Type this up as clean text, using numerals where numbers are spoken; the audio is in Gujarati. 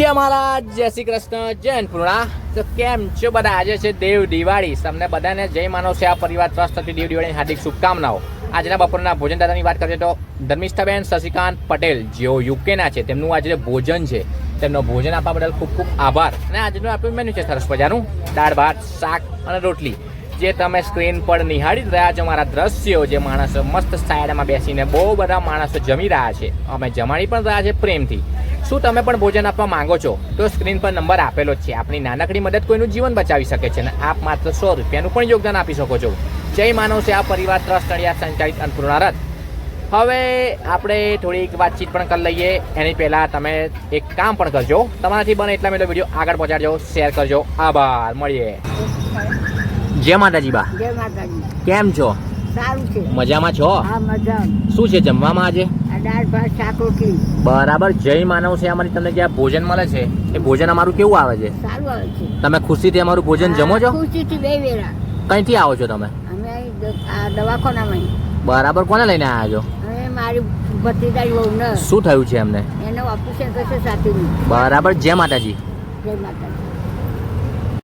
જય મહારાજ, જય શ્રી કૃષ્ણ, જય અન્નપૂર્ણા. તો કેમ છો બધા? આજે છે દેવ દિવાળી. તમને બધાને જય માનવ સેવા પરિવાર ટ્રસ્ટ તરફથી દેવ દિવાળીની હાર્દિક શુભકામનાઓ. આજના બપોરના ભોજન દાદાની વાત કરીએ તો ધર્મિષ્ઠાબેન શશિકાંત પટેલ જેઓ યુકેના છે, તેમનું આજે ભોજન છે. તેમનો ભોજન આપવા બદલ ખૂબ ખૂબ આભાર. અને આજનું આપણું મેન્યુ છે સરસ મજાનું દાળ ભાત, શાક અને રોટલી. જે તમે સ્ક્રીન પર નિહાળી રહ્યા છો મારા દ્રશ્યો, જે માણસો મસ્ત સાયડામાં બેસીને બહુ બધા માણસો જમી રહ્યા છે, અમે જમાડી પણ રહ્યા છે પ્રેમથી. શું તમે પણ ભોજન આપવા માંગો છો તો સ્ક્રીન પર નંબર આપેલો જ છે. આપણી નાનકડી મદદ કોઈનું જીવન બચાવી શકે છે અને આપ માત્ર 100 રૂપિયાનું પણ યોગદાન આપી શકો છો. જય માનવ સેવા પરિવાર ટ્રસ્ટ નડિયાદ સંચાલિત અન્નપૂર્ણા રથ. હવે આપણે થોડીક વાતચીત પણ કરી લઈએ. એની પહેલાં તમે એક કામ પણ કરજો, તમારાથી બને એટલા મેળો વિડીયો આગળ પહોંચાડજો, શેર કરજો. આભાર. મળીએ. જય માતાજી બા. જય માતાજી. કેમ છો? સારું છે. મજામાં છો? હા, મજામાં. શું છે જમવામાં આજે? દાળ ભાત, શાક રોટલી. બરાબર. જય માનવ સેવામાંથી તમને જે આ ભોજન મળે છે એ ભોજન અમારું કેવું આવે છે? સારું આવે છે. તમે ખુશીથી અમારું ભોજન જમો છો? ખુશીથી બે વેળા. કઈથી આવો છો તમે? અમે આ દવાખાનામાં. બરાબર. કોને લઈને આવ્યા છો? અમે મારી ભત્રીજાની વહુને. શું થયું છે એમને? એને ઓપરેશન થશે સાથેનું. બરાબર. જય માતાજી. જય માતાજી.